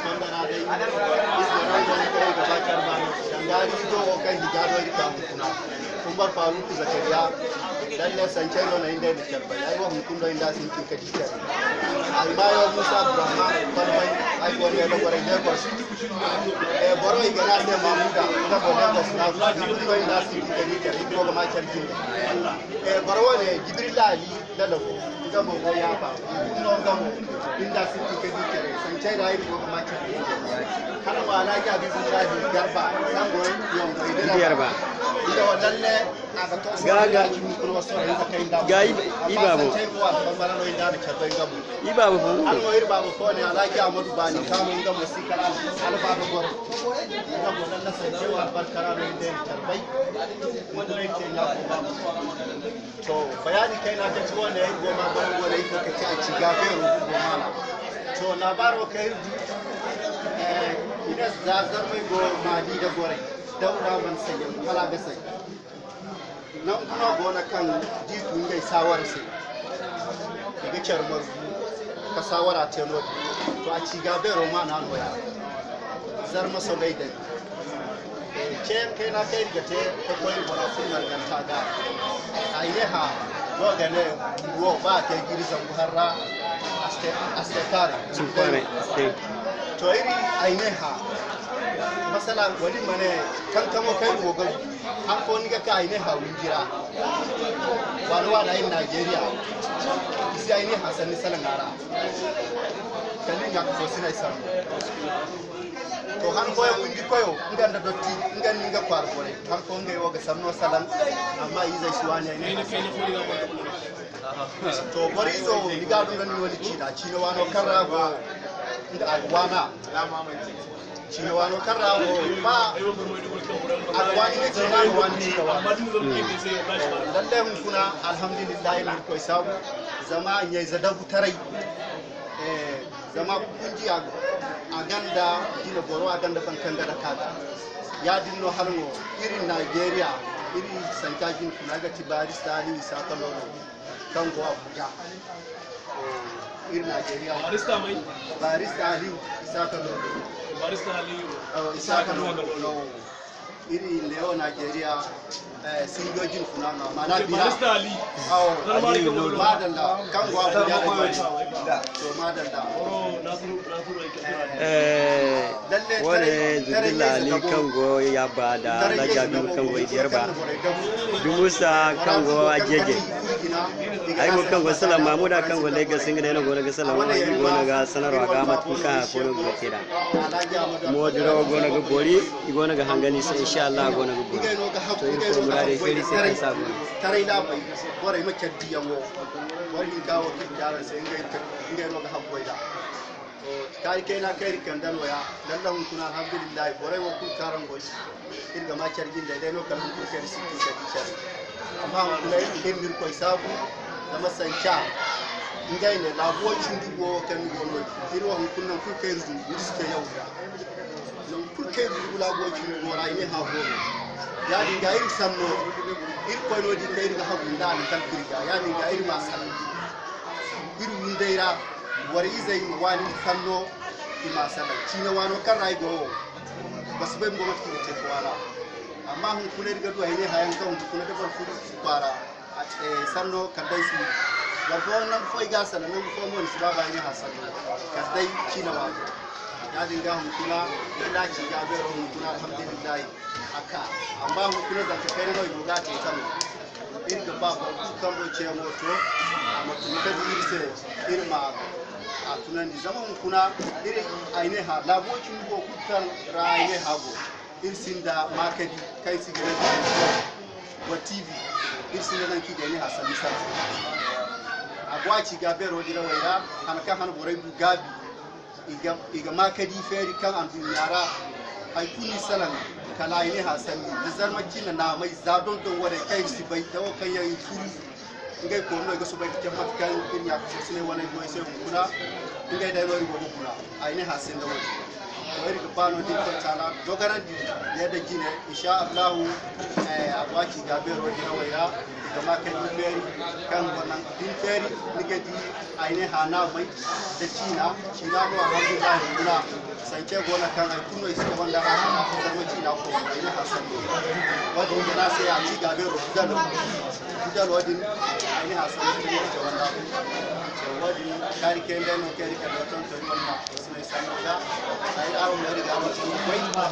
fanda na dai iska ran da kai ga bakar ba dangari do kai hijado ita kuna kumbar faru ku zakariya lalle sanche no na inda da ba ai wa hukun do inda sun kika dikar ai ma yo musa brahma farmai ai ko ne da gore ne ko boro igana ne mamuda da bo da na hukun do inda sun kika dikar ko ga ma charji boro ne jibril ali da lako gamo ko ya fa no gamo inda sun kika dikar sanche da ai ko ga ma charji kana wala ga bi sun da garba san go yon ko garba ida wadanne aka to gaga gai ibabo ibabo ko almo ibabo ko ne alaki amadu bani kamo ngam musika alfa do gor ngam wadanne sai cewa barkara ne da tarbai wanda yake ya ko to bayani kai na ta ci wanda yayi goma ban gore ko kace a ci gafe rubu mala to labaro kai ina zazar mai go madi da gore daura man sai hala ga sai nan kuma gona kan jitu ngai sawar sai daga charmar ka sawara ce no to a ci gabe roma na noya zar maso gaida ce kai na kai ga te ta koyi bara sunar ganta ga aine ha go ga ne wo ba ta girizan buharra astekare to iri aine ha masala wali mane kan kamo kai gogo an ko ni ga kai ne hawin jira wani wala in Nigeria isi ai ne Hassan Salangara kalin ga ko sina isa to han ko mun ji koyo ngan da dotti ngan ni ga kwar gore han ko ngai woga sanno salan amma yi zai shi wani ne to bari zo ni ga dun ni wani cida cino wano karrago da agwana cino wano karrago ma agwani ne cino agwani ne lalle mun kuna alhamdulillah mun koy sabu zama nyai zadabu tarai zama kunji a ganda dina goro a ganda bankan da kaga ya dinno halwo irin Nigeria irin sankajin kuna ga tibarista ni sakalo kan go Abuja irin Nigeria barista Ali sakalo sakalo iri leo Nigeria singojin kuna na mana bila madalla kan go Abuja to madalla wane Dilali kango ya bada na jabi kango idiyar ba dumusa kango ajeje ai mo kango sala mamuda kango lega singa na gona ga sala wani gona ga sanarwa ga matuka ko no gokira mo diro gona ga bori gona ga hangani sai insha Allah gona ga bori to in ko murare feri sai kan sa gona tare da bai bore ma kaddi yango bori gawo kidara sai ngai no ga habboida kai kai na kai kan dan waya lallan kuna alhamdulillah bore wa ku karan goshi irga ma chargin da dai no kan ku kai sikin da kichar amma kula yin mir ko sabu da masancha ngai ne labocin dugo kan gono irwa kunnan ku kai zu riske yau non ku kai zu labocin gora ne ha ho ya dinga yin sanno ir ko no di kai ga hagu da kan kirga ya dinga yin masan iru daira wari zai wani sanno ima sabai cina wano kan rai go basu bai goma ki ce kwara amma hun kula diga duwa ne hayan kan kula da bar fudu kwara sanno kadai su da ko nan foi ga sanan nan ko mun su baba ne hasan kadai cina wano ya dinga hun kula da dace ga bai hun kula alhamdulillah aka amma hun kula da ta kai ne ga ta san inda baba kan do ce moto amma tun da irse irma a tunan di zaman kuna iri aine ha labocin go kutan raine hago irsin da market kai sigire wa tv irsin da nan ki da ni hasan misal agwaci ga bero dira waira han kan han borai bu gabi iga market feri kan an dunyara ai kuni salan kala aine hasan da zarmakin na mai zadon don wore kai si bai dawo kai yayi turu ngai ko no ga subai ke matkan in ya ko sene wala boy se kuna ngai dai wari go kuna aine hasin da wani wari ga bano din ko tala dogaran di yadda gine insha Allah abaki gabe ro dina waya kama kan feri kan wannan din feri nige di aine hana mai da cina no alhamdulillah ina sanke gona kan ai kuno iska wanda ana zama cina ko ina hasan wadi na sai a ci gabe ro da wadin aine hasan ne da wanda wadi kari kende no kari ka don to wanda sai sanka sai awu ne da mu wai ba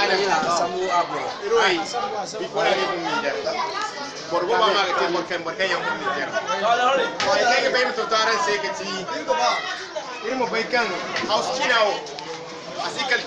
ga ina samu abu iroi before I even meet them borgo ba ma ga borkan yan mun meet them wai kai ga bai to taran sai ka ci irin mu bai kan house kinawo asikal